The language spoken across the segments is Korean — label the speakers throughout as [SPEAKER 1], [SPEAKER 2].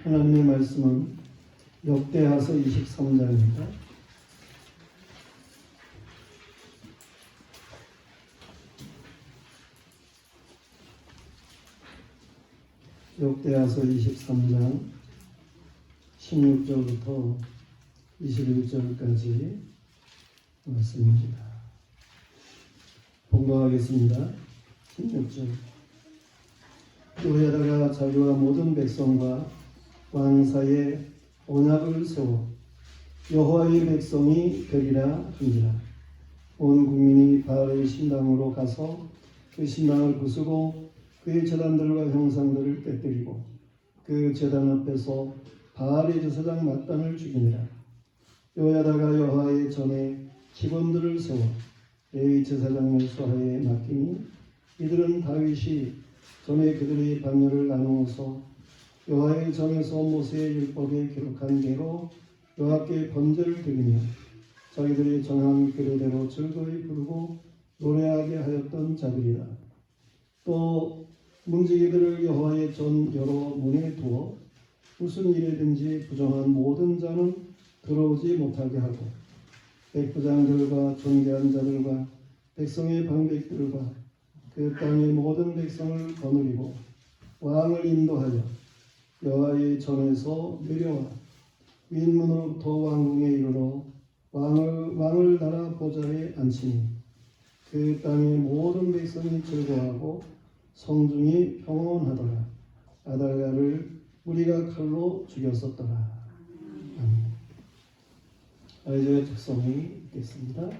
[SPEAKER 1] 하나님의 말씀은 역대하서 23장입니다. 역대하서 23장 16절부터 21절까지 말씀입니다. 봉독하겠습니다. 16절. 여호야다가 자기와 모든 백성과 왕 사이에 언약을 세워 여호와의 백성이 되리라 한지라. 온 국민이 바알의 신당으로 가서 그 신당을 부수고 그의 제단들과 형상들을 깨뜨리고 그 제단 앞에서 바알의 제사장 mat단을 죽이니라. 여호야다가 여호와의 전에 직원들을 세워 레위 제사장의 수하에 맡기니 이들은 다윗이 전에 그들의 반열을 나누어서 여호와의 전에서 모세의 율법에 기록한 대로 여호와께 번제를 드리며 자기들이 정한 규례대로 즐거이 부르고 노래하게 하였던 자들이라. 또 문지기들을 여호와의 전 여러 문에 두어 무슨 일이든지 부정한 모든 자는 들어오지 못하게 하고 백부장들과 존귀한 자들과 백성의 방백들과 그 땅의 모든 백성을 거느리고 왕을 인도하여 여호와의 전에서 내려와 윗문으로부터 왕궁에 이르러 왕을 나라 보좌에 앉히니 그 땅의 모든 백성이 즐거워하고 성중이 평온하더라. 아달랴를 우리가 칼로 죽였었더라. 아멘. 아이들의 특성이 있겠습니다.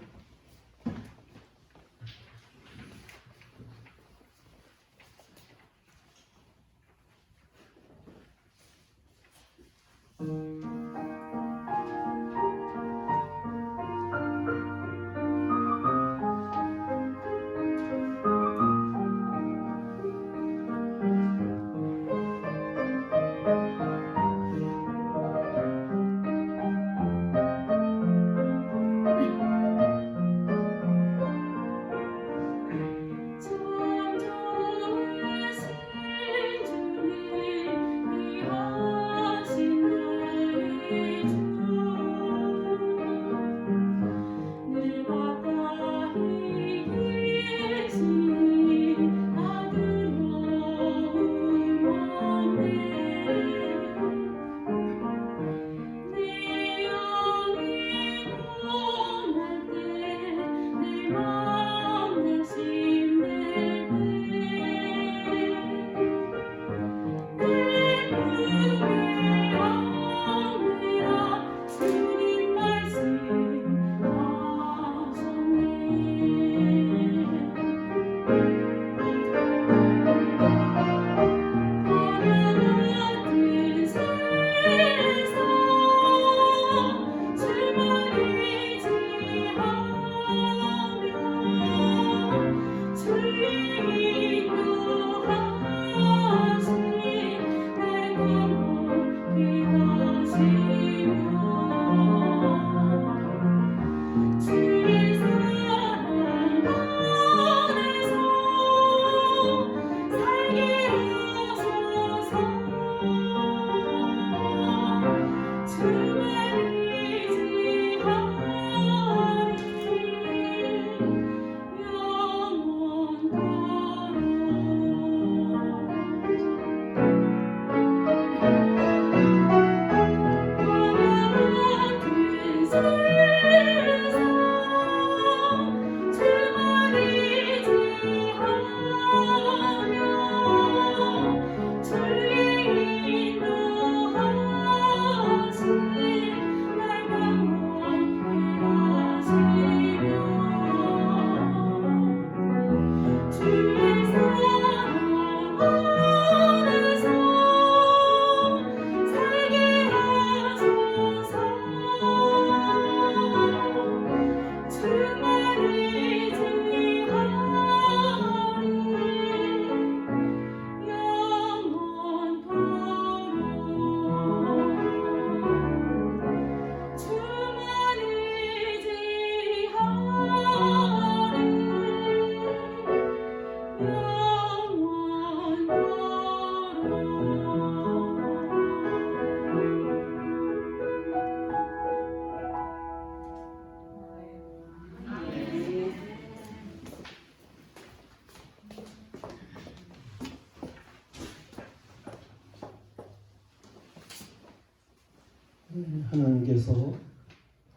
[SPEAKER 1] 하나님께서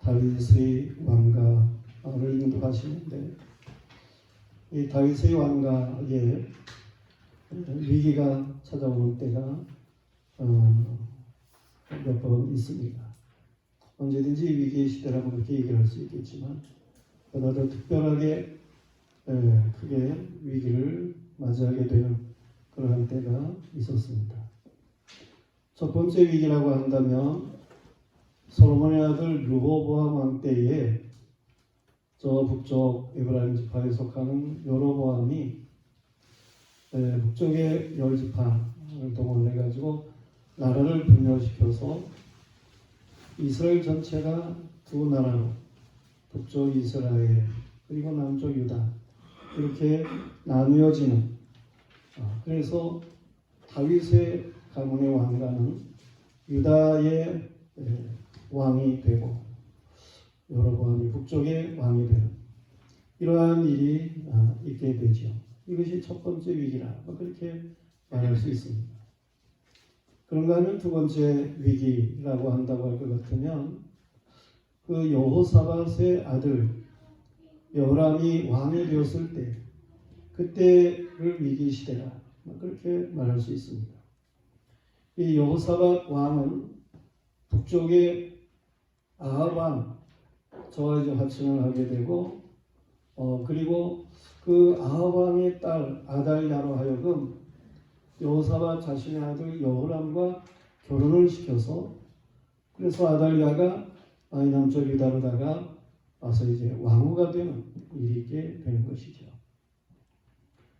[SPEAKER 1] 다윗의 왕가를 인도하시는데 이 다윗의 왕가에 위기가 찾아오는 때가 몇 번 있습니다. 언제든지 위기의 시대라고 그렇게 얘기할 수 있겠지만 보다도 특별하게 크게 위기를 맞이하게 되는 그러한 때가 있었습니다. 첫 번째 위기라고 한다면 솔로몬의 아들 르호보암 왕 때에 저 북쪽 에브라임 지파에 속하는 여로보암이 북쪽의 열 지파를 동원해가지고 나라를 분열시켜서 이스라엘 전체가 두 나라로 북쪽 이스라엘 그리고 남쪽 유다 이렇게 나누어지는 그래서 다윗의 가문의 왕가는 유다의 왕이 되고 여로보암이 북쪽의 왕이 되는 이러한 일이 있게 되죠. 이것이 첫 번째 위기라 그렇게 말할 수 있습니다. 그런가 하면 두 번째 위기라고 한다고 할 것 같으면 그 여호사밧의 아들 여호람이 왕이 되었을 때 그때를 위기 시대라 그렇게 말할 수 있습니다. 이 여호사밧 왕은 북쪽의 아합 왕 저와 이제 화친을 하게 되고 그리고 그 아합 왕의 딸 아달랴로 하여금 여호사밧 자신의 아들 여호람과 결혼을 시켜서 그래서 아달랴가 남쪽 유다로다가 와서 이제 왕후가 되는 일이 있게 되는 것이죠.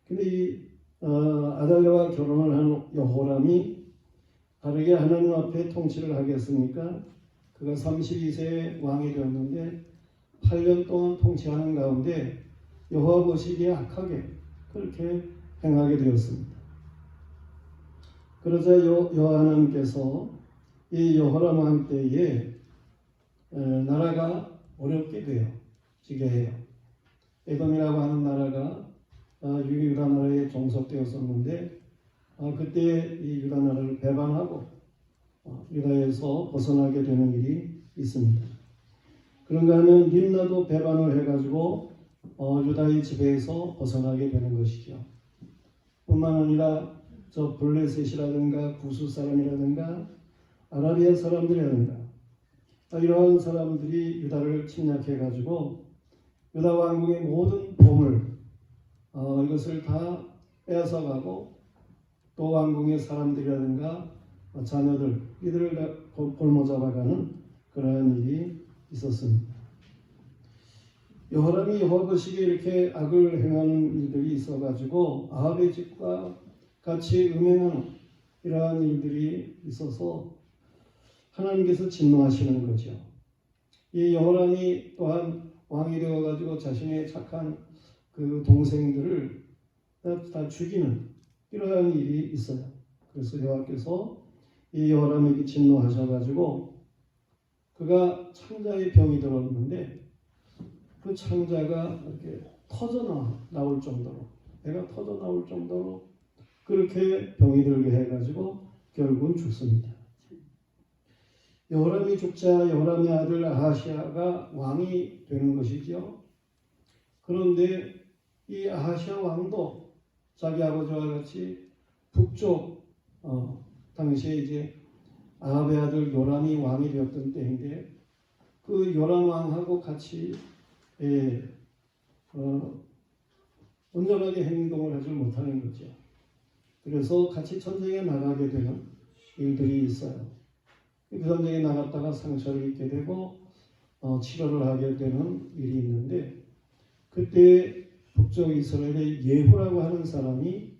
[SPEAKER 1] 근데 이 아달랴와 결혼을 한 여호람이 다르게 하나님 앞에 통치를 하겠습니까? 그가 32세에 왕이 되었는데 8년 동안 통치하는 가운데 여호와 보시기에 악하게 그렇게 행하게 되었습니다. 그러자 여호와님께서 이 여호람 왕 때에 나라가 어렵게 되어지게 해요. 에돔이라고 하는 나라가 유다 나라에 종속되었었는데 그때 이 유다 나라를 배반하고 유다에서 벗어나게 되는 일이 있습니다. 그런가 하면 림나도 배반을 해가지고 유다의 지배에서 벗어나게 되는 것이죠. 뿐만 아니라 저 블레셋이라든가 구스 사람이라든가 아라비아 사람들이라든가 이러한 사람들이 유다를 침략해가지고 유다 왕국의 모든 보물 이것을 다 빼앗아가고 또 왕궁의 사람들이라든가 자녀들 이들을 다 골모 잡아가는 그러한 일이 있었습니다. 여호람이 여호와 보시기에 이렇게 악을 행하는 일들이 있어가지고 아합의 집과 같이 음행하는 이러한 일들이 있어서 하나님께서 진노하시는 거죠. 이 여호람이 또한 왕이 되어가지고 자신의 착한 그 동생들을 다 죽이는 이러한 일이 있어요. 그래서 여호와께서 이 여호람에게 진노하셔가지고 그가 창자의 병이 들었는데 그 창자가 이렇게 터져 나올 정도로 배가 터져 나올 정도로 그렇게 병이 들게 해가지고 결국은 죽습니다. 여호람이 죽자 여호람의 아들 아하시아가 왕이 되는 것이죠. 그런데 이 아하시아 왕도 자기 아버지와 같이 북쪽 당시에 이제 아합의 아들 요람이 왕이 되었던 때인데 그 요람 왕하고 같이 온전하게 행동을 하지 못하는 거죠. 그래서 같이 전쟁에 나가게 되는 일들이 있어요. 그 전쟁에 나갔다가 상처를 입게 되고 치료를 하게 되는 일이 있는데 그때 북쪽 이스라엘의 예후라고 하는 사람이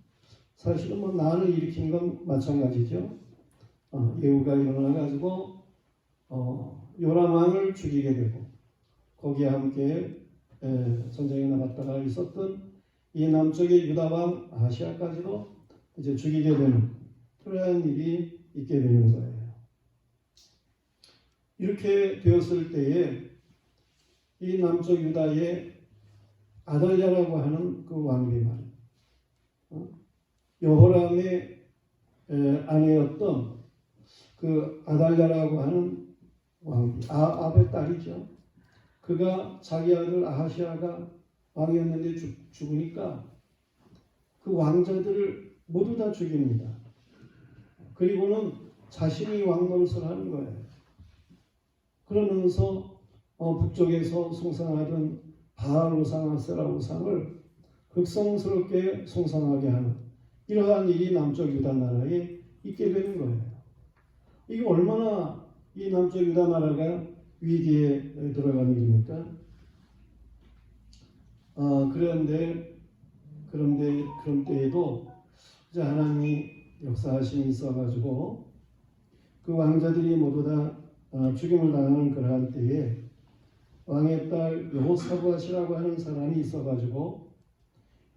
[SPEAKER 1] 사실은 난을 일으킨 건 마찬가지죠. 예후가 일어나가지고 요람 왕을 죽이게 되고 거기에 함께 전쟁에 나갔다가 있었던 이 남쪽의 유다 왕 아시아까지도 이제 죽이게 되는 그러한 일이 있게 되는 거예요. 이렇게 되었을 때에 이 남쪽 유다의 아달랴라고 하는 그 왕비 말이에요. 여호람의 아내였던 그 아달랴라고 하는 아합의 딸이죠. 그가 자기 아들 아하시아가 왕이었는데 죽으니까 그 왕자들을 모두 다 죽입니다. 그리고는 자신이 왕노릇을 하는 거예요. 그러면서 북쪽에서 숭상하던 바알 우상, 아세라 우상을 극성스럽게 숭상하게 하는 이러한 일이 남쪽 유다 나라에 있게 되는 거예요. 이게 얼마나 이 남쪽 유다 나라가 위기에 들어간 일입니까? 그런 때에도 이제 하나님이 역사하심이 있어가지고 그 왕자들이 모두 다 죽임을 당하는 그러한 때에 왕의 딸 여호사부앗이라고 하는 사람이 있어가지고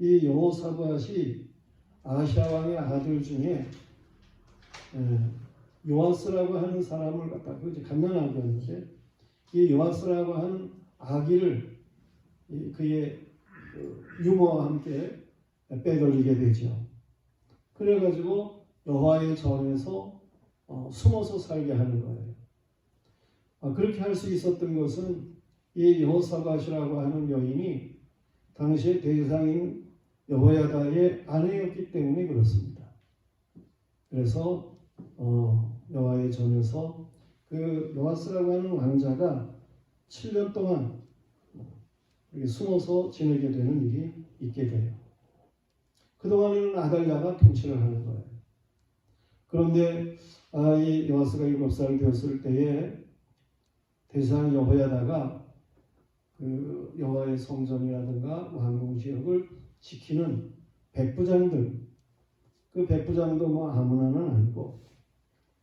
[SPEAKER 1] 이 여호사부앗이 아시아 왕의 아들 중에 요아스라고 하는 사람을 갖다가 이제 갓난아기였는데 이 요아스라고 하는 아기를 그의 유모와 함께 빼돌리게 되죠. 그래가지고 여호와의 전에서 숨어서 살게 하는 거예요. 그렇게 할 수 있었던 것은 이 여호사밧이라고 하는 여인이 당시의 대상인 여호야다의 아내였기 때문에 그렇습니다. 그래서 여호와의 전에서 그 요아스라고 하는 왕자가 7년 동안 숨어서 지내게 되는 일이 있게 돼요. 그동안에는 아달랴가 통치를 하는 거예요. 그런데 이 요아스가 7살 되었을 때에 대상 여호야다가 그 여호와의 성전이라든가 왕궁 지역을 지키는 백부장들, 그 백부장도 뭐 아무나는 아니고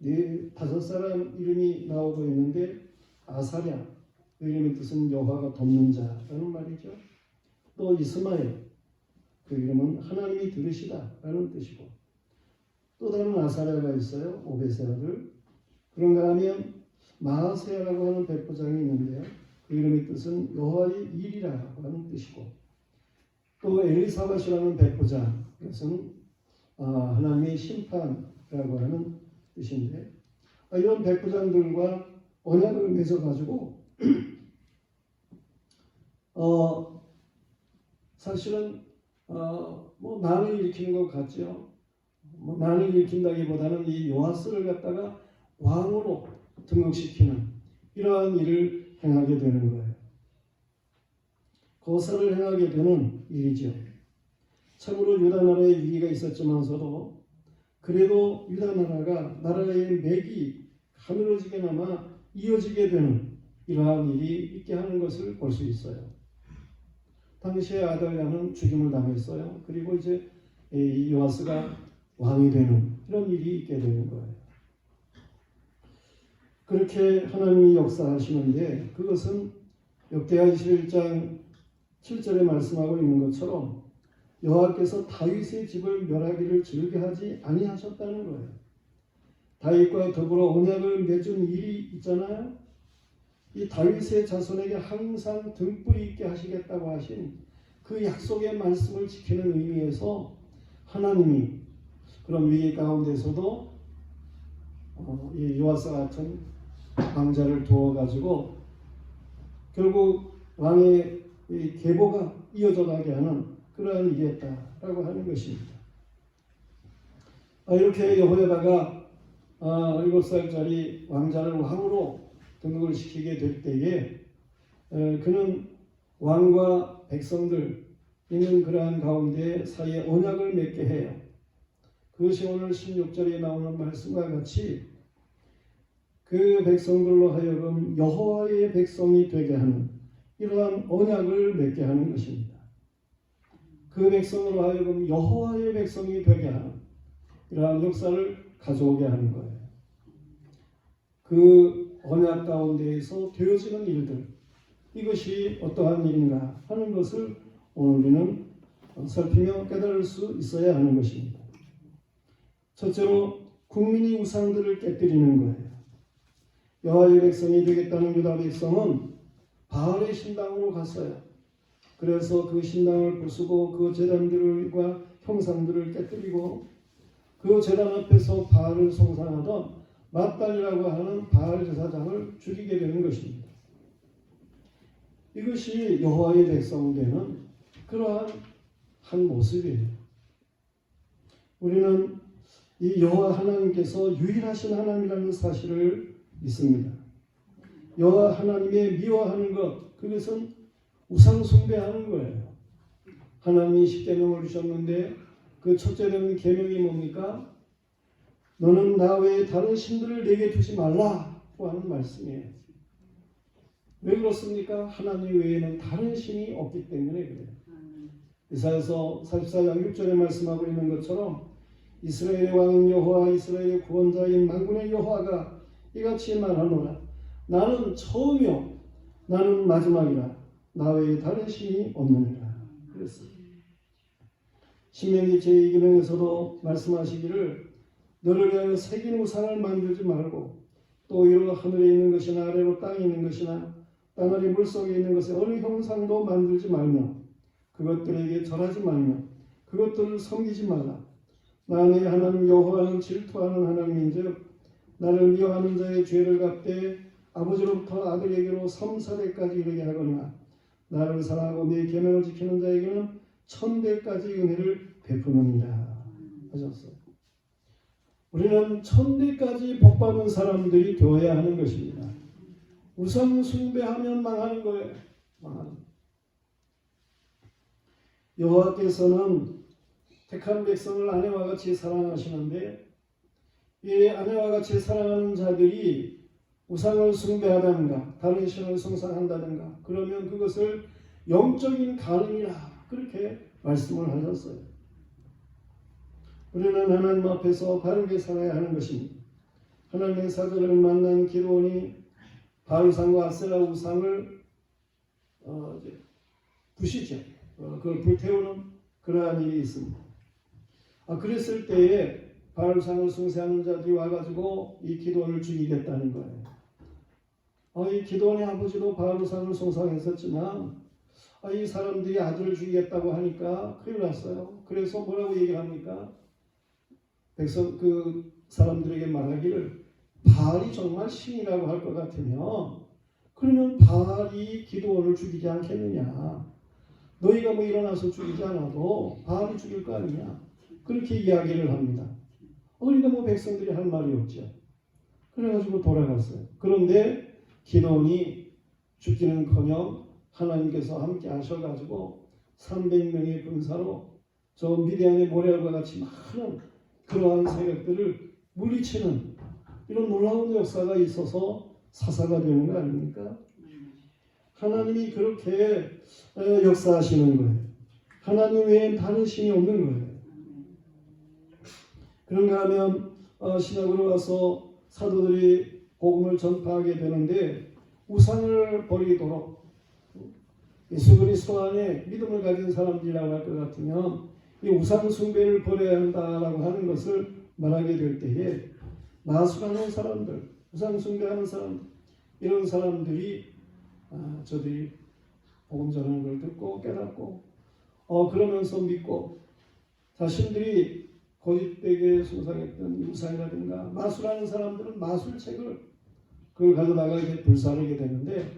[SPEAKER 1] 5사람 이름이 나오고 있는데 아사랴, 그 이름의 뜻은 여호와가 돕는 자라는 말이죠. 또 이스마엘, 그 이름은 하나님이 들으시다라는 뜻이고, 또 다른 아사랴가 있어요. 오벳의 아들. 그런가 하면 마하세야라고 하는 백부장이 있는데요. 그 이름의 뜻은 여호와의 일이라고 하는 뜻이고, 또 엘리사밧이라는 백부장, 이것은 하나님의 심판이라고 하는 뜻인데, 이런 백부장들과 언약을 맺어가지고 사실은 뭐 난을 일으키는 것 같죠. 뭐 난을 일으킨다기보다는 이 요아스를 갖다가 왕으로 등극시키는 이러한 일을 행하게 되는 거예요. 거사를 행하게 되는 일이죠. 참으로 유다 나라에 위기가 있었지만서도 그래도 유다 나라가 나라의 맥이 가늘어지게나마 이어지게 되는 이러한 일이 있게 하는 것을 볼 수 있어요. 당시에 아달랴는 죽임을 당했어요. 그리고 이제 요아스가 왕이 되는 이런 일이 있게 되는 거예요. 그렇게 하나님이 역사하시는데 그것은 역대하 21장 7절에 말씀하고 있는 것처럼 여호와께서 다윗의 집을 멸하기를 즐겨하지 아니하셨다는 거예요. 다윗과 더불어 언약을 맺은 일이 있잖아요. 이 다윗의 자손에게 항상 등불이 있게 하시겠다고 하신 그 약속의 말씀을 지키는 의미에서 하나님이 그런 위기 가운데서도 이 요아스 같은 왕자를 두어가지고 결국 왕의 이 계보가 이어져 가게 하는 그러한 일이었다라고 하는 것입니다. 이렇게 여호야다가 7살짜리 왕자를 왕으로 등극을 시키게 될 때에 그는 왕과 백성들 있는 그러한 가운데 사이에 언약을 맺게 해요. 그것이 오늘 16절에 나오는 말씀과 같이 그 백성들로 하여금 여호와의 백성이 되게 하는 이러한 언약을 맺게 하는 것입니다. 그 백성으로 하여금 여호와의 백성이 되게 하는 이러한 역사를 가져오게 하는 거예요. 그 언약 가운데에서 되어지는 일들, 이것이 어떠한 일인가 하는 것을 오늘 우리는 살피며 깨달을 수 있어야 하는 것입니다. 첫째로 국민이 우상들을 깨뜨리는 거예요. 여호와의 백성이 되겠다는 유다 백성은 바알의 신당으로 갔어요. 그래서 그 신당을 부수고 그 제단들과 형상들을 깨뜨리고 그 제단 앞에서 바알을 송상하던 마단이라고 하는 바알 제사장을 죽이게 되는 것입니다. 이것이 여호와의 백성 되는 그러한 한 모습이에요. 우리는 이 여호와 하나님께서 유일하신 하나님이라는 사실을 믿습니다. 여호와 하나님의 미워하는 것, 그것은 우상 숭배하는 거예요. 하나님이 십계명을 주셨는데 그 첫째 되는 계명이 뭡니까? 너는 나 외에 다른 신들을 내게 두지 말라고 하는 말씀이에요. 왜 그렇습니까? 하나님 외에는 다른 신이 없기 때문에 그래요. 이사야서 44장 6절에 말씀하고 있는 것처럼 이스라엘의 왕인 여호와 이스라엘의 구원자인 만군의 여호와가 이같이 말하노라. 나는 처음이요 나는 마지막이라. 나 외에 다른 신이 없느니라. 그랬습니다. 신명기 제2계명에서도 말씀하시기를 너를 위하여 새긴 우상을 만들지 말고 또 위로 하늘에 있는 것이나 아래로 땅에 있는 것이나 땅 아래 물속에 있는 것에 어느 형상도 만들지 말며 그것들에게 절하지 말며 그것들을 섬기지 말라. 나의 하나님 여호와는 질투하는 하나님인즉 나를 미워하는 자의 죄를 갚되 아버지로부터 아들에게로 3,4대까지 이르게 하거니와 나를 사랑하고 내 계명을 지키는 자에게는 1,000대까지 은혜를 베푸느니라 하셨어요. 우리는 1,000대까지 복받는 사람들이 되어야 하는 것입니다. 우상 숭배하면 망하는 거예요. 망하는. 여호와께서는 택한 백성을 아내와 같이 사랑하시는데 이 아내와 같이 사랑하는 자들이 우상을 숭배하다든가 다른 신을 숭상한다든가 그러면 그것을 영적인 간음이라 그렇게 말씀을 하셨어요. 우리는 하나님 앞에서 바르게 살아야 하는 것입니다. 하나님의 사자를 만난 기드온이 바알상과 아세라 우상을 부시죠. 그걸 불태우는 그러한 일이 있습니다. 그랬을 때에 바알상을 숭배하는 자들이 와가지고 이 기드온을 죽이겠다는 거예요. 이 기드온의 아버지도 바알상을 숭상했었지만 이 사람들이 아들을 죽이겠다고 하니까 큰일 났어요. 그래서 뭐라고 얘기합니까? 백성 그 사람들에게 말하기를 바알이 정말 신이라고 할 것 같으면 그러면 바알이 기드온을 죽이지 않겠느냐? 너희가 뭐 일어나서 죽이지 않아도 바알이 죽일 거 아니냐? 그렇게 이야기를 합니다. 그러니까 뭐 백성들이 할 말이 없죠. 그래가지고 돌아갔어요. 그런데 기드온이 죽기는커녕 하나님께서 함께 하셔가지고 300명의 군사로 저 미디안의 모래알과 같이 많은 그러한 세력들을 물리치는 이런 놀라운 역사가 있어서 사사가 되는 거 아닙니까? 하나님이 그렇게 역사하시는 거예요. 하나님 외엔 다른 신이 없는 거예요. 그런가 하면 신약으로 와서 사도들이 복음을 전파하게 되는데 우상을 버리도록 예수 그리스도 안에 믿음을 가진 사람들이라고 할 것 같으면 이 우상 숭배를 버려야 한다라고 하는 것을 말하게 될 때에 나술하는 사람들, 우상 숭배하는 사람들 이런 사람들이 저들이 복음 전하는 걸 듣고 깨닫고 그러면서 믿고 자신들이 거짓되게 숭상했던 우상이라든가 마술하는 사람들은 마술책을 그걸 가져다가 이제 불사르게 되는데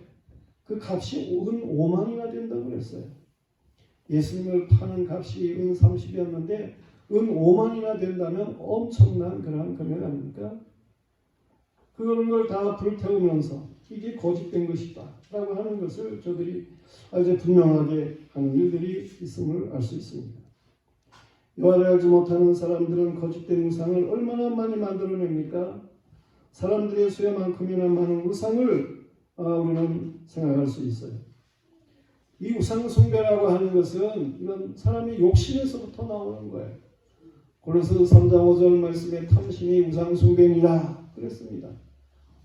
[SPEAKER 1] 그 값이 은 5만이나 된다고 그랬어요. 예수님을 파는 값이 은 30이었는데 은 5만이나 된다면 엄청난 그런 금액 아닙니까? 그런 걸 다 불태우면서 이게 거짓된 것이다 라고 하는 것을 저들이 아주 분명하게 하는 일들이 있음을 알 수 있습니다. 여호와를 알지 못하는 사람들은 거짓된 우상을 얼마나 많이 만들어냅니까? 사람들의 수요만큼이나 많은 우상을 우리는 생각할 수 있어요. 이 우상 숭배라고 하는 것은 이건 사람의 욕심에서부터 나오는 거예요. 고린도서 3장 5절 말씀에 탐심이 우상 숭배니라 그랬습니다.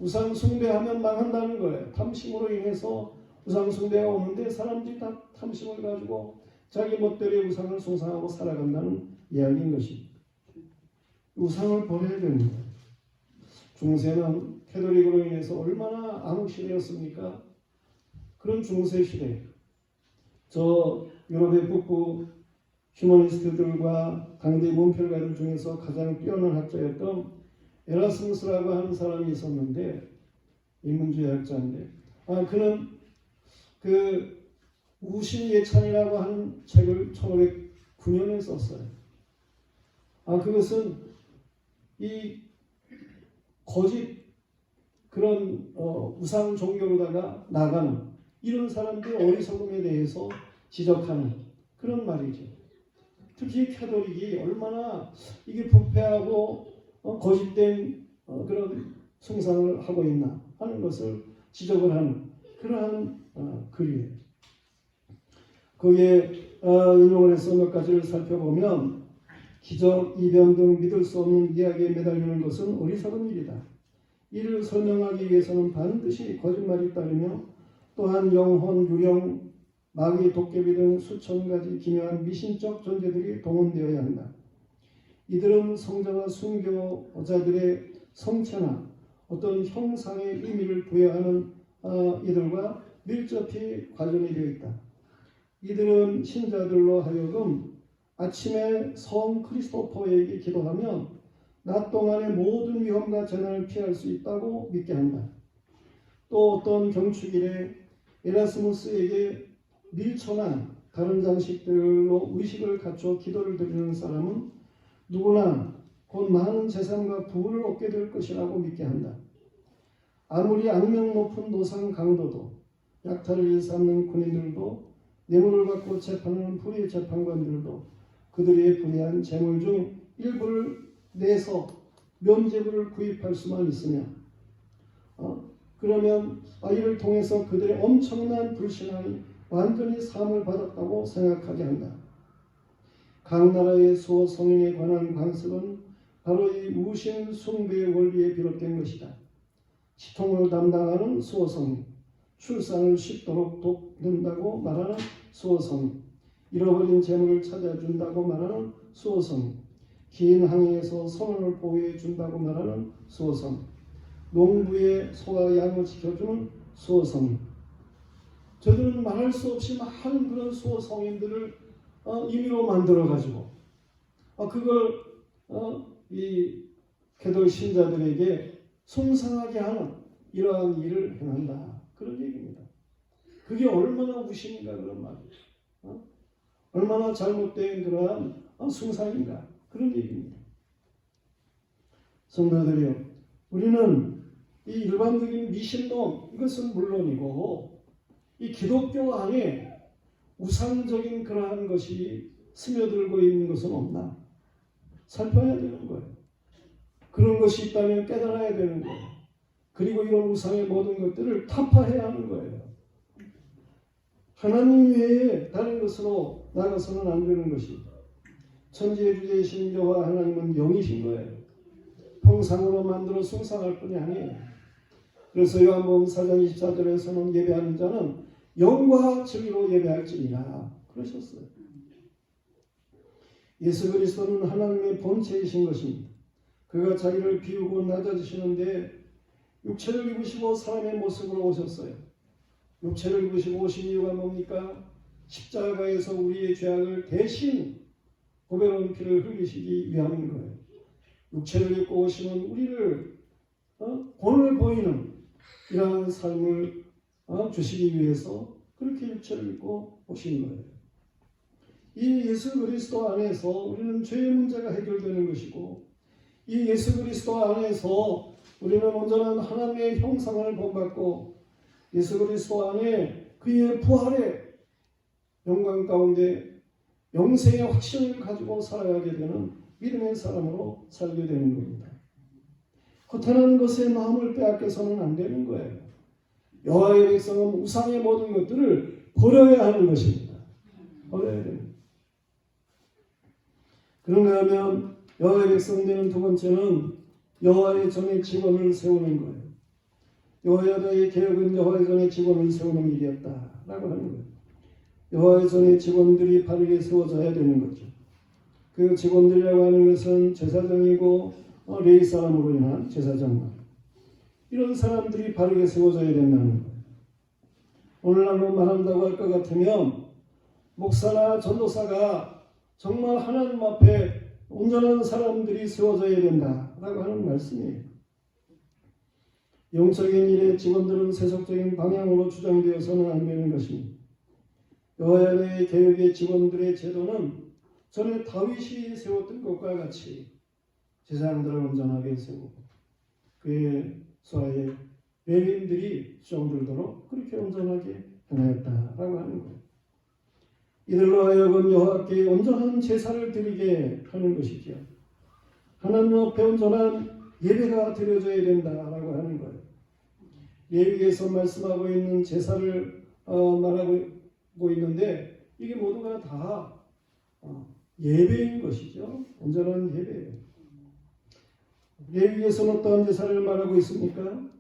[SPEAKER 1] 우상 숭배하면 망한다는 거예요. 탐심으로 인해서 우상 숭배가 오는데 사람들이 다 탐심을 가지고 자기 멋대로의 우상을 숭상하고 살아간다는 이야기인 것입니다. 우상을 버려야 됩니다. 중세는 캐톨릭으로 인해서 얼마나 암흑시대였습니까? 그런 중세시대 저 유럽의 북부 휴머니스트들과 당대 문필가들 중에서 가장 뛰어난 학자였던 에라스무스라고 하는 사람이 있었는데 인문주의학자인데 그는 그 우신예찬이라고 하는 책을 1509년에 썼어요. 그것은 이 거짓 그런 우상 종교로다가 나가는 이런 사람들의 어리석음에 대해서 지적하는 그런 말이죠. 특히 캐톨릭이 얼마나 이게 부패하고 거짓된 그런 숭상을 하고 있나 하는 것을 지적을 하는 그러한 글이에요. 거기에 인용을 해서 몇 가지를 살펴보면 기적, 이변 등 믿을 수 없는 이야기에 매달리는 것은 어리석은 일이다. 이를 설명하기 위해서는 반드시 거짓말이 따르며 또한 영혼, 유령, 마귀, 도깨비 등 수천 가지 기묘한 미신적 존재들이 동원되어야 한다. 이들은 성자와 순교자들의 성체나 어떤 형상의 의미를 부여하는 이들과 밀접히 관련이 되어 있다. 이들은 신자들로 하여금 아침에 성 크리스토퍼에게 기도하면 낮 동안의 모든 위험과 재난을 피할 수 있다고 믿게 한다. 또 어떤 경축일에 에라스무스에게 밀초나 다른 장식들로 의식을 갖춰 기도를 드리는 사람은 누구나 곧 많은 재산과 부를 얻게 될 것이라고 믿게 한다. 아무리 악명 높은 노상 강도도 약탈을 일삼는 군인들도 뇌물을 받고 재판하는 불의 재판관들도 그들의 불의한 재물 중 일부를 내서 면죄부를 구입할 수만 있으면 그러면 이를 통해서 그들의 엄청난 불신앙이 완전히 사함을 받았다고 생각하게 한다. 각 나라의 수호 성인에 관한 관습은 바로 이 우신 숭배의 원리에 비롯된 것이다. 치통을 담당하는 수호 성인, 출산을 쉽도록 돕는다고 말하는 수호 성인, 잃어버린 재물을 찾아준다고 말하는 수호 성인, 긴 항해에서 선원을 보호해 준다고 말하는 수호 성인, 농부의 소와 양을 지켜주는 수호 성인. 저들은 말할 수 없이 많은 그런 수호 성인들을 임의로 만들어가지고 그걸 이 캐톨릭 신자들에게 숭상하게 하는 이러한 일을 행한다. 그런 얘기입니다. 그게 얼마나 우신인가 그런 말이에요. 얼마나 잘못된 그러한 숭상인가 그런 얘기입니다. 성도들이요, 우리는 이 일반적인 미신론 이것은 물론이고 이 기독교 안에 우상적인 그러한 것이 스며들고 있는 것은 없나 살펴야 되는 거예요. 그런 것이 있다면 깨달아야 되는 거예요. 그리고 이런 우상의 모든 것들을 타파해야 하는 거예요. 하나님 외에 다른 것으로 나가서는 안 되는 것입니다. 천지의 주제이신 여호와 하나님은 영이신 거예요. 형상으로 만들어 숭상할 뿐이 아니에요. 그래서 요한복음 4장 24절에서는 예배하는 자는 영과 진리로 예배할지니라 그러셨어요. 예수 그리스도는 하나님의 본체이신 것입니다. 그가 자기를 비우고 낮아지시는데 육체를 입으시고 사람의 모습으로 오셨어요. 육체를 입으시고 오신 이유가 뭡니까? 십자가에서 우리의 죄악을 대신 보배로운 피를 흘리시기 위함인 거예요. 육체를 입고 오시는 우리를 본을 보이는 이러한 삶을 주시기 위해서 그렇게 육체를 입고 오신 거예요. 이 예수 그리스도 안에서 우리는 죄의 문제가 해결되는 것이고 이 예수 그리스도 안에서 우리는 온전한 하나님의 형상을 본받고 예수 그리스도 안에 그의 부활의 영광 가운데 영생의 확신을 가지고 살아가게 되는 믿음의 사람으로 살게 되는 겁니다. 허탄한 것에 마음을 빼앗겨서는 안 되는 거예요. 여호와의 백성은 우상의 모든 것들을 버려야 하는 것입니다. 버려야 됩니다. 그런가 하면 여호와의 백성되는 두 번째는 여호와의 전에 직원을 세우는 거예요. 여호야다의 개혁은 여호와의 전에 직원을 세우는 일이었다라고 하는 거예요. 여호와의 전에 직원들이 바르게 세워져야 되는 거죠. 그 직원들이라고 하는 것은 제사장이고 레위 사람으로 인한 제사장만 이런 사람들이 바르게 세워져야 된다는 거예요. 오늘날로 말한다고 할 것 같으면 목사나 전도사가 정말 하나님 앞에 온전한 사람들이 세워져야 된다. 된다라고 하는 말씀이에요. 영적인 일의 직원들은 세속적인 방향으로 주장되어서는 안 되는 것입니다. 여호와의 개혁의 직원들의 제도는 전에 다윗이 세웠던 것과 같이 제사장들을 온전하게 세우고 그의 소아의 레위인들이 수종들도록 그렇게 온전하게 행하였다라고 하는 거예요. 이들로 하여금 여호와께 온전한 제사를 드리게 하는 것이지요. 하나님 앞에 온전한 예배가 드려져야 된다라고 하는 거예요. 레위기에서 말씀하고 있는 제사를 말하고 있는데 이게 모두가 다 예배인 것이죠. 온전한 예배예요. 레위기에서는 어떠한 제사를 말하고 있습니까?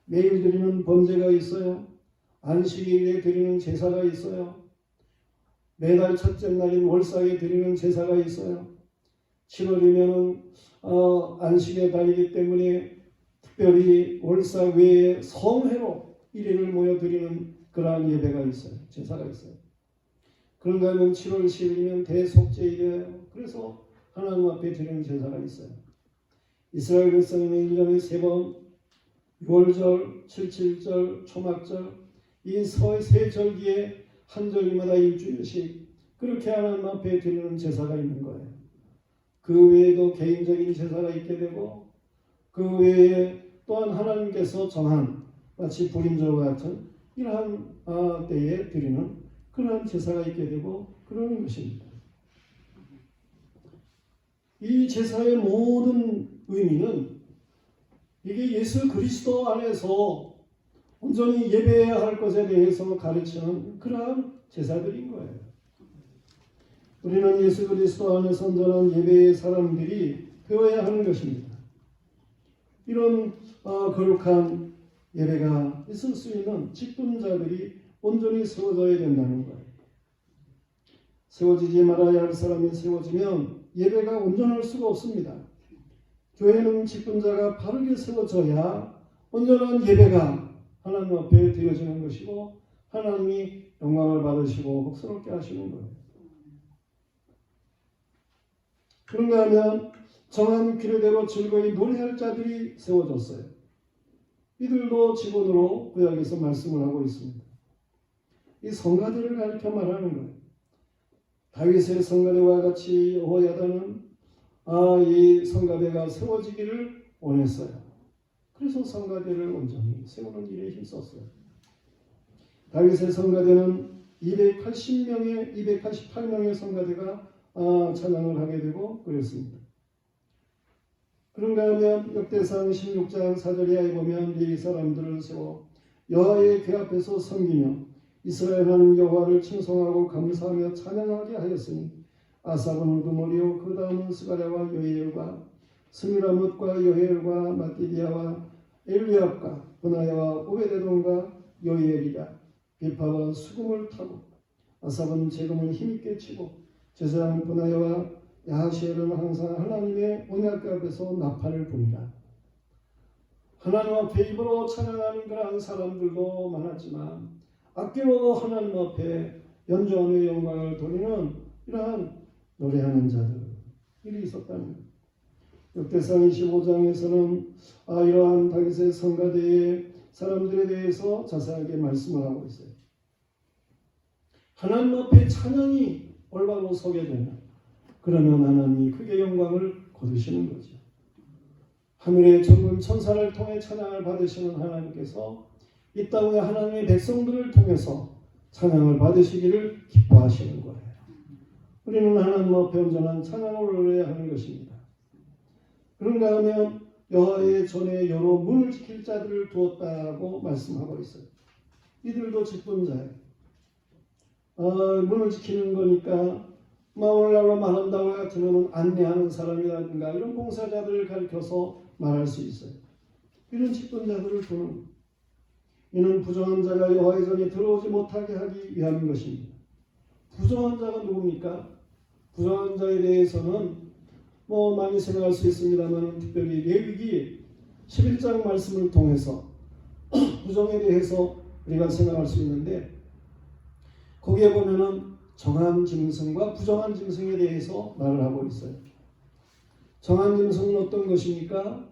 [SPEAKER 1] 매일 드리는 번제가 있어요. 안식일에 드리는 제사가 있어요. 매달 첫째 날인 월삭에 드리는 제사가 있어요. 7월이면 안식의 달이기 때문에 특별히 월삭 외에 성회로 일일을 모여 드리는 그러한 예배가 있어요. 제사가 있어요. 그런가 하면 7월 10일이면 대속죄일이에요. 그래서 하나님 앞에 드리는 제사가 있어요. 이스라엘 백성은 1년에 3번 6월절, 77절, 초막절 이 세 절기에 한 절기마다 일주일씩 그렇게 하나님 앞에 드리는 제사가 있는 거예요. 그 외에도 개인적인 제사가 있게 되고 그 외에 또한 하나님께서 정한 마치 불임절과 같은 이러한 때에 드리는 그러한 제사가 있게 되고 그러는 것입니다. 이 제사의 모든 의미는 이게 예수 그리스도 안에서 온전히 예배해야 할 것에 대해서 가르치는 그러한 제사들인 거예요. 우리는 예수 그리스도 안에서 온전한 예배의 사람들이 되어야 하는 것입니다. 이런 거룩한 예배가 있을 수 있는 직분자들이 온전히 세워져야 된다는 거예요. 세워지지 말아야 할 사람이 세워지면 예배가 온전할 수가 없습니다. 교회는 직분자가 바르게 세워져야 온전한 예배가 하나님 앞에 드려지는 것이고 하나님이 영광을 받으시고 복스럽게 하시는 거예요. 그런가 하면 정한 규례대로 즐거이 노래할 자들이 세워졌어요. 이들도 직원으로 구약에서 말씀을 하고 있습니다. 이 성가대를 가리켜 말하는 거예요. 다윗의 성가대와 같이 여호야다는 이 성가대가 세워지기를 원했어요. 그래서 성가대를 온전히 세우는 일에 힘썼어요. 다윗의 성가대는 288명의 성가대가 찬양을 하게 되고 그랬습니다. 그런가 하면 역대상 16장 4절에 보면 레위 사람들을 세워 여호와의 궤 앞에서 섬기며 이스라엘 하나님 여호와를 칭송하고 감사하며 찬양하게 하였으니 아삽은 우두머리요 그 다음은 스가랴와 여히엘과 스미라뭇과 여히엘과 마띠디아와 엘리압과 브나야와 오베데돔과 여히엘이라. 비파와 수금을 타고 아삽은 재금을 힘있게 치고 제사장 브나야와 야하시엘은 항상 하나님의 언약궤 앞에서 나팔을 부니라. 하나님 앞에 입으로 찬양하는 그러한 사람들도 많았지만 악기로 하나님 앞에 연주하며 영광을 돌리는 이러한 노래하는 자들이 있었다는 거예요. 역대상 25장에서는 이러한 다윗의 성가대의 사람들에 대해서 자세하게 말씀을 하고 있어요. 하나님 앞에 찬양이 올바로 서게 되면 그러면 하나님이 크게 영광을 거두시는 거죠. 하늘의 전군 천사를 통해 찬양을 받으시는 하나님께서 이 땅의 하나님의 백성들을 통해서 찬양을 받으시기를 기뻐하시는 거예요. 우리는 하나님 앞에 온전한 찬양을 올려야 하는 것입니다. 그런가 하면 여호와의 전에 여러 문을 지킬 자들을 두었다고 말씀하고 있어요. 이들도 직분자예요. 문을 지키는 거니까 오늘날로 말한다고 같으면 안내하는 사람이라든가 이런 봉사자들을 가리켜서 말할 수 있어요. 이런 직분자들을 두는 이는 부정한 자가 여호와의 전에 들어오지 못하게 하기 위함인 것입니다. 부정한 자가 누굽니까? 부정한 자에 대해서는 많이 생각할 수 있습니다만 특별히 레위기 11장 말씀을 통해서 부정에 대해서 우리가 생각할 수 있는데 거기에 보면은 정한 짐승과 부정한 짐승에 대해서 말을 하고 있어요. 정한 짐승은 어떤 것입니까?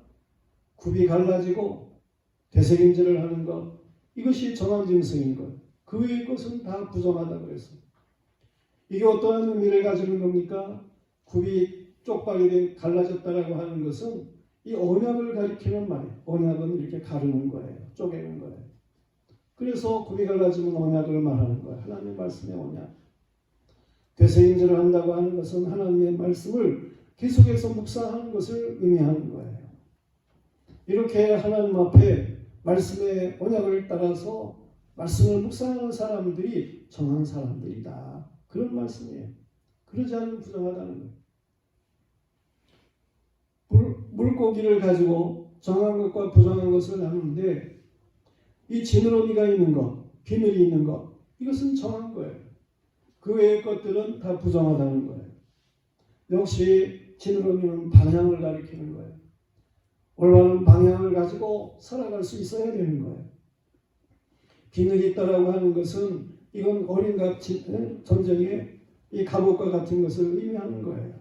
[SPEAKER 1] 굽이 갈라지고 되새김질을 하는 것, 이것이 정한 짐승인 것. 그 외의 것은 다 부정하다 그랬어요. 이게 어떠한 의미를 가지는 겁니까? 굽이 쪽박이 된 갈라졌다라고 하는 것은 이 언약을 가리키는 말이에요. 언약은 이렇게 가르는 거예요. 쪼개는 거예요. 그래서 굽이 갈라지면 언약을 말하는 거예요. 하나님의 말씀의 언약. 되새김질을 한다고 하는 것은 하나님의 말씀을 계속해서 묵상하는 것을 의미하는 거예요. 이렇게 하나님 앞에 말씀의 언약을 따라서 말씀을 묵상하는 사람들이 정한 사람들이다. 그런 말씀이에요. 그러지 않으면 부정하다는 거예요. 물고기를 가지고 정한 것과 부정한 것을 나누는데 이 지느러미가 있는 것, 비늘이 있는 것, 이것은 정한 거예요. 그 외의 것들은 다 부정하다는 거예요. 역시 지느러미는 방향을 가리키는 거예요. 올바른 방향을 가지고 살아갈 수 있어야 되는 거예요. 비늘이 있다라고 하는 것은 이건 어린 전쟁의 이 갑옷과 같은 것을 의미하는 거예요.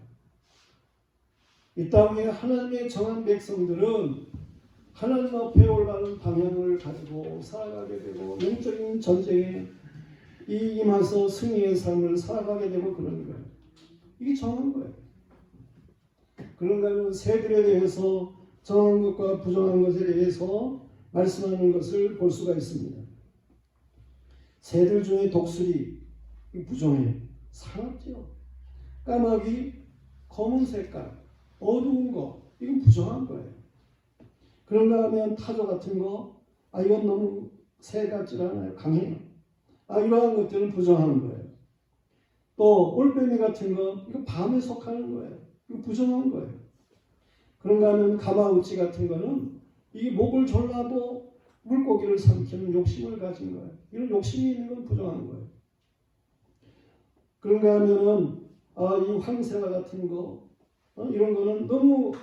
[SPEAKER 1] 이 땅에 하나님의 정한 백성들은 하나님 앞에 올바른 방향을 가지고 살아가게 되고 영적인 전쟁에 임해서 승리의 삶을 살아가게 되고 그러는 거예요. 이게 정한 거예요. 그런가 하면 새들에 대해서 정한 것과 부정한 것에 대해서 말씀하는 것을 볼 수가 있습니다. 새들 중에 독수리, 부정해요. 사납죠. 까마귀, 검은 색깔, 어두운 거, 이건 부정한 거예요. 그런가 하면 타조 같은 거, 이건 너무 새 같지 않아요. 강해요. 이러한 것들은 부정한 거예요. 또 올빼미 같은 거, 이거 밤에 속하는 거예요. 이거 부정한 거예요. 그런가 하면 가마우치 같은 거는 이게 목을 졸라도 물고기를 삼키는 욕심을 가진 거예요. 이런 욕심이 있는 건 부정한 거예요. 그런가 하면은 이 황새와 같은 거 이런 거는 너무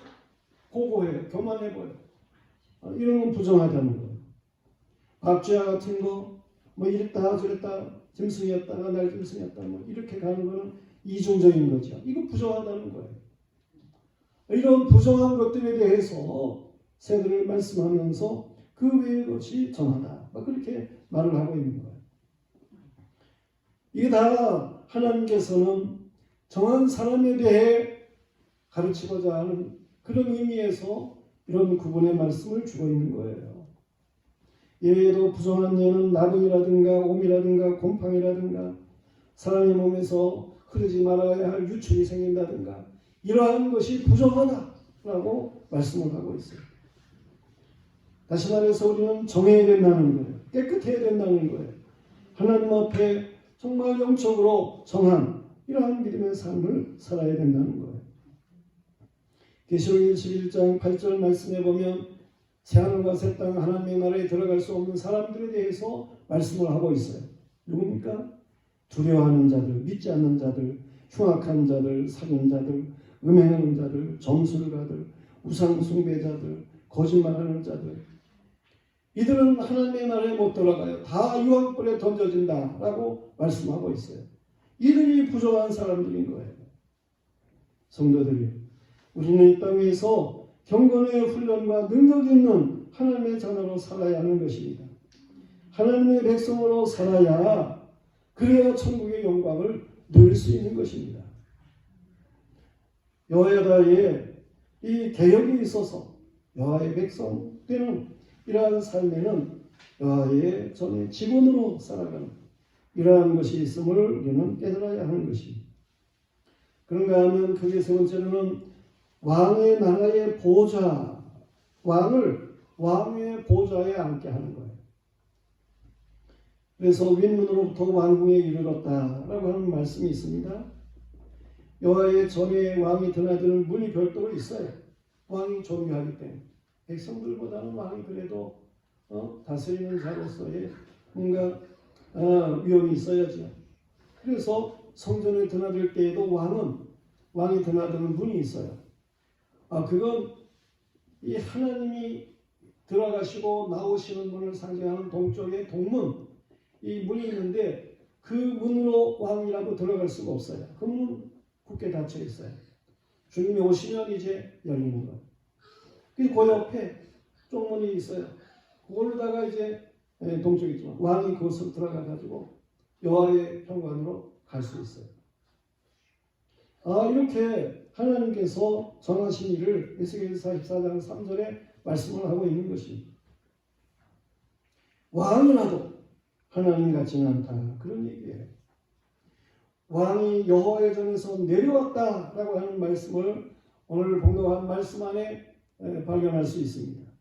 [SPEAKER 1] 고고해요. 교만해 보여요. 이런 건 부정하다는 거예요. 박쥐와 같은 거 뭐 이랬다 저랬다 짐승이었다가 날 짐승이었다 뭐 이렇게 가는 거는 이중적인 거죠. 이거 부정하다는 거예요. 이런 부정한 것들에 대해서 새들을 말씀하면서 그 외의 것이 정하다. 그렇게 말을 하고 있는 거예요. 이게 다 하나님께서는 정한 사람에 대해 가르치고자 하는 그런 의미에서 이런 구분의 말씀을 주고 있는 거예요. 예외도 부정한 예는 나병이라든가 옴이라든가 곰팡이라든가 사람의 몸에서 흐르지 말아야 할 유출이 생긴다든가 이러한 것이 부정하다라고 말씀을 하고 있어요. 다시 말해서 우리는 정해야 된다는 거예요. 깨끗해야 된다는 거예요. 하나님 앞에 정말 영적으로 정한 이러한 믿음의 삶을 살아야 된다는 거예요. 계시록 21장 8절 말씀에 보면 새하늘과 새 땅 하나님의 나라에 들어갈 수 없는 사람들에 대해서 말씀을 하고 있어요. 누굽니까? 두려워하는 자들, 믿지 않는 자들, 흉악한 자들, 사기꾼 자들, 음행하는 자들, 점술가들, 우상 숭배자들, 거짓말하는 자들. 이들은 하나님의 나라에 못 들어가요. 다 유황불에 던져진다라고 말씀하고 있어요. 이들이 부정한 사람들인 거예요. 성도들이 우리는 이 땅에서 경건의 훈련과 능력 있는 하나님의 자녀로 살아야 하는 것입니다. 하나님의 백성으로 살아야 그래야 천국의 영광을 누릴 수 있는 것입니다. 여호야다의 이 개혁이 있어서 여호와의 백성 때는 이러한 삶에는 여호와의 전의 직원으로 살아가는 이러한 것이 있음을 우리는 깨달아야 하는 것입니다. 그런가 하면 그게 세 번째로는 왕의 나라의 보좌, 왕을 왕의 보좌에 앉게 하는 거예요. 그래서 윗문으로부터 왕궁에 이르렀다라고 하는 말씀이 있습니다. 여호와의 전에 왕이 드나드는 문이 별도로 있어요. 왕이 존귀하기 때문에. 백성들보다는 왕이 그래도 다스리는 자로서의 뭔가 위엄이 있어야죠. 그래서 성전에 드나들 때에도 왕이 드나드는 문이 있어요. 그건 이 하나님이 들어가시고 나오시는 문을 상징하는 동쪽의 동문, 이 문이 있는데 그 문으로 왕이라도 들어갈 수가 없어요. 그 문은 굳게 닫혀 있어요. 주님이 오시면 이제 열리는 거예요. 그 옆에 쪽문이 있어요. 그걸로다가 이제 동쪽이지만 왕이 그것을 들어가 가지고 여호와의 현관으로 갈 수 있어요. 이렇게 하나님께서 정하신 일을 에스겔 44장 3절에 말씀을 하고 있는 것입니다. 왕이라도 하나님 같지는 않다. 그런 얘기예요. 왕이 여호와의 전에서 내려왔다라고 하는 말씀을 오늘 봉독한 말씀 안에 발견할 수 있습니다.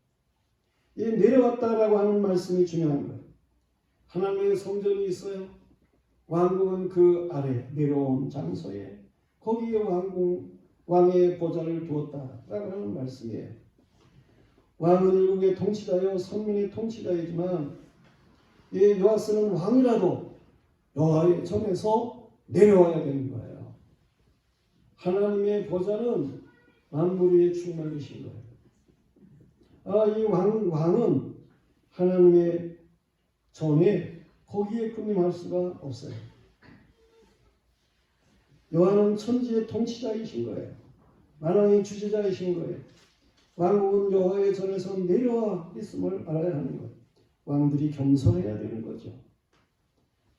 [SPEAKER 1] 이 내려왔다라고 하는 말씀이 중요한 거예요. 하나님의 성전이 있어요. 왕궁은 그 아래 내려온 장소에 거기에 왕의 보좌를 두었다라고 하는 말씀이에요. 왕은 일국의 통치자요 선민의 통치자이지만 요아스는 왕이라도 여호와의 전에서 내려와야 되는 거예요. 하나님의 보좌는 만물 위에 충만이신 거예요. 이 왕은 하나님의 전에 거기에 군림할 수가 없어요. 여호와는 천지의 통치자이신 거예요. 만왕의 주제자이신 거예요. 왕국은 여호와의 전에서 내려와 있음을 알아야 하는 거예요. 왕들이 겸손해야 되는 거죠.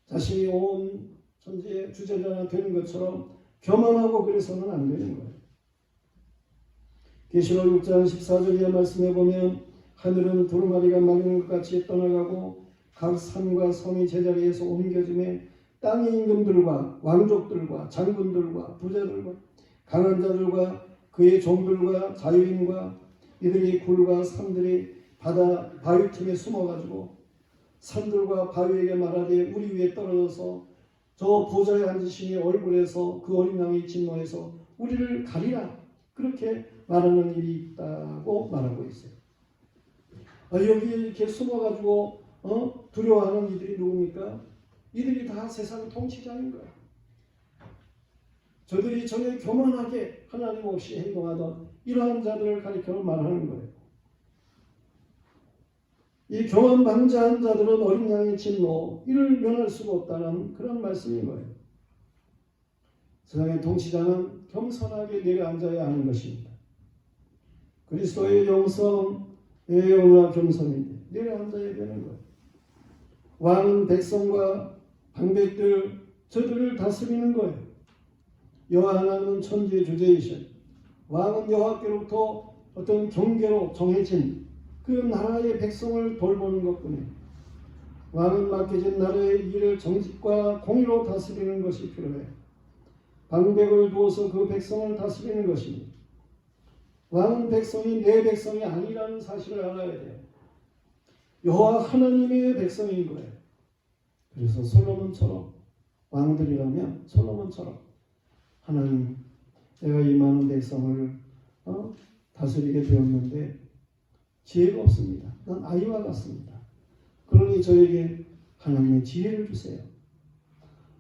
[SPEAKER 1] 자신이 온 천지의 주제자가 되는 것처럼 교만하고 그래서는 안 되는 거예요. 계시록 6장 14절 이하 말씀해 보면 하늘은 두루마리가 막는 것 같이 떠나가고 각 산과 성이 제자리에서 옮겨짐에 땅의 임금들과 왕족들과 장군들과 부자들과 강한 자들과 그의 종들과 자유인과 이들이 굴과 산들이 바위 틈에 숨어가지고 산들과 바위에게 말하되 우리 위에 떨어져서 저 보좌에 앉으시니 얼굴에서 그 어린 양의 진노에서 우리를 가리라 그렇게 말하는 일이 있다고 말하고 있어요. 여기에 이렇게 숨어가지고 두려워하는 이들이 누굽니까? 이들이 다 세상 통치자인 거예요. 저들이 전에 교만하게 하나님 없이 행동하던 이러한 자들을 가리켜 말하는 거예요. 이 교만방자한 자들은 어린 양의 진노 이를 면할 수가 없다는 그런 말씀인 거예요. 세상의 통치자는 겸손하게 내려앉아야 하는 것입니다. 그리스도의 영성의 영과 겸손인데 내려앉아야 되는 거예요. 왕은 백성과 방백들 저들을 다스리는 거예요. 여호와 하나님은 천지의 주제이셔. 왕은 여호와께로부터 어떤 경계로 정해진 그 나라의 백성을 돌보는 것뿐이에요. 왕은 맡겨진 나라의 일을 정직과 공의로 다스리는 것이 필요해요. 방백을 두어서 그 백성을 다스리는 것입니다. 왕은 백성이 내 백성이 아니라는 사실을 알아야 돼요. 여호와 하나님의 백성인 거예요. 그래서 솔로몬처럼 왕들이라면 솔로몬처럼 하나님 내가 이 많은 백성을 다스리게 되었는데 지혜가 없습니다. 난 아이와 같습니다. 그러니 저에게 하나님의 지혜를 주세요.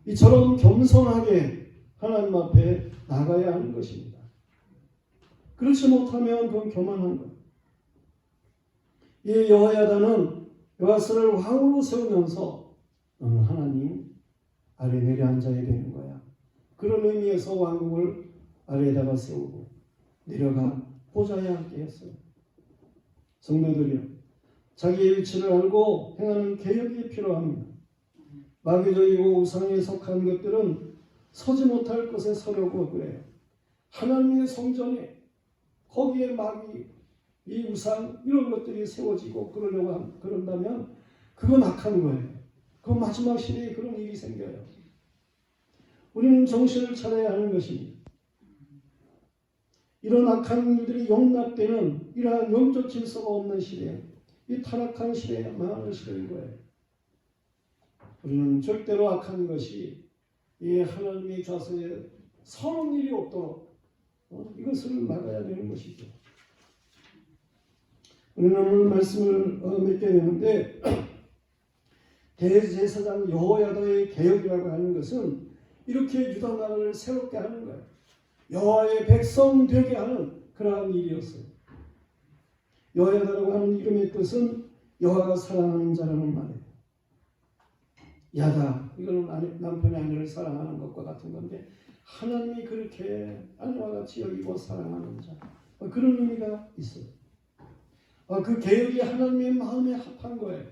[SPEAKER 1] 이처럼 겸손하게 하나님 앞에 나가야 하는 것입니다. 그렇지 못하면 그건 교만한 거예요. 이 여호야다는 요아스를 왕으로 세우면서 너는 하나님 아래 내려앉아야 되는 거야. 그런 의미에서 왕국을 아래에다가 세우고 내려가 보좌에 앉게 했어요. 성도들이요, 자기의 위치를 알고 행하는 개혁이 필요합니다. 마귀적이고 우상에 속한 것들은 서지 못할 곳에 서려고 그래요. 하나님의 성전에 거기에 마귀, 이 우상 이런 것들이 세워지고 그런다면 그건 악한 거예요. 그 마지막 시대에 그런 일이 생겨요. 우리는 정신을 차려야 하는 것입니다. 이런 악한 일들이 용납되는 이러한 영적 질서가 없는 시대, 이 타락한 시대에 망하는 시대인 거예요. 우리는 절대로 악한 것이 이 하나님의 좌선에 서는 일이 없도록 이것을 막아야 되는 것이죠. 우리는 오늘 말씀을 맺게 되는데 대제사장 여호야다의 개혁이라고 하는 것은 이렇게 유다 나라를 새롭게 하는 거예요. 여호와의 백성 되게 하는 그러한 일이었어요. 여호야다라고 하는 이름의 뜻은 여호와가 사랑하는 자라는 말이에요. 야다, 이거는 남편의 아내를 사랑하는 것과 같은 건데 하나님이 그렇게 아내와 같이 여기고 사랑하는 자, 그런 의미가 있어요. 그 계획이 하나님의 마음에 합한 거예요.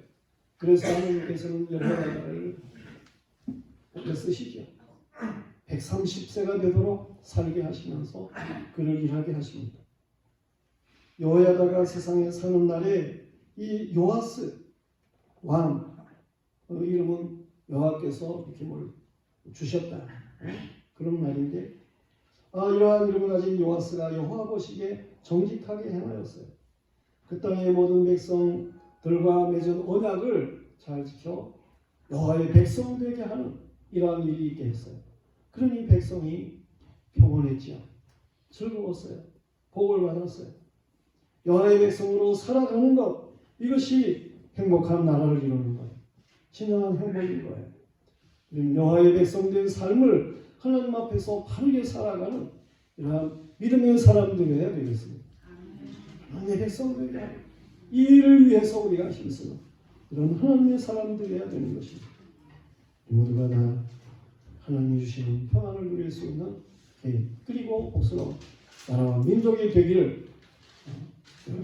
[SPEAKER 1] 그래서 하나님께서는 여호야다를 쓰시죠. 130세가 되도록 살게 하시면서 그를 일하게 하십니다. 여호야다가 세상에 사는 날에 이 요아스 왕, 이름은 여호와께서 이렇게 뭘 주셨다, 그런 말인데, 이러한 이름을 가진 요아스가 여호와 보시기에 정직하게 행하였어요. 그 땅의 모든 백성들과 맺은 언약을 잘 지켜 여호와의 백성 되게 하는 이러한 일이 있게 했어요. 그러니 백성이 평온했지요. 즐거웠어요. 복을 받았어요. 여호와의 백성으로 살아가는 것, 이것이 행복한 나라를 이루는 거예요. 진정한 행복인 거예요. 여호와의 백성들의 삶을 하나님 앞에서 바르게 살아가는 이러한 믿음의 사람들이어야 되겠습니다. 하나님의 백성들이 이 일을 위해서 우리가 힘쓰는 이런 하나님의 사람들이어야 되는 것입니다. 모두가 다 하나님이 주시는 평안을 누릴 수 있는 개인, 그리고 복스러운 나라와 민족이 되기를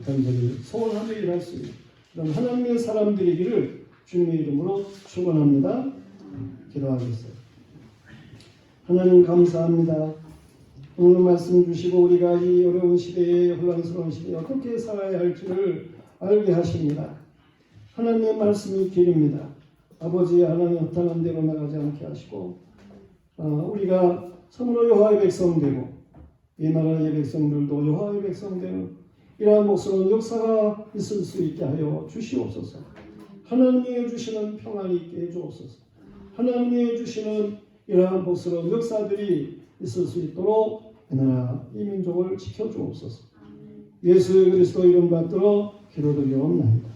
[SPEAKER 1] 간절히 소원하며 일할 수 있는 그런 하나님의 사람들이기를 주님의 이름으로 축원합니다. 기도하겠습니다. 하나님 감사합니다. 오늘 말씀 주시고 우리가 이 어려운 시대에, 혼란스러운 시대에 어떻게 살아야 할지를 알게 하십니다. 하나님의 말씀이 길입니다. 아버지, 하나님 허탄한 대로 나가지 않게 하시고 우리가 참으로 여호와의 백성 되고 이 나라의 백성들도 여호와의 백성 되는 이러한 복스러운 역사가 있을 수 있게 하여 주시옵소서. 하나님이 주시는 평안이 있게 해주옵소서. 하나님이 주시는 이러한 복스러운 역사들이 있을 수 있도록 이 나라, 이 민족을 지켜주옵소서. 예수 그리스도 이름 받들어 기도드리옵나이다.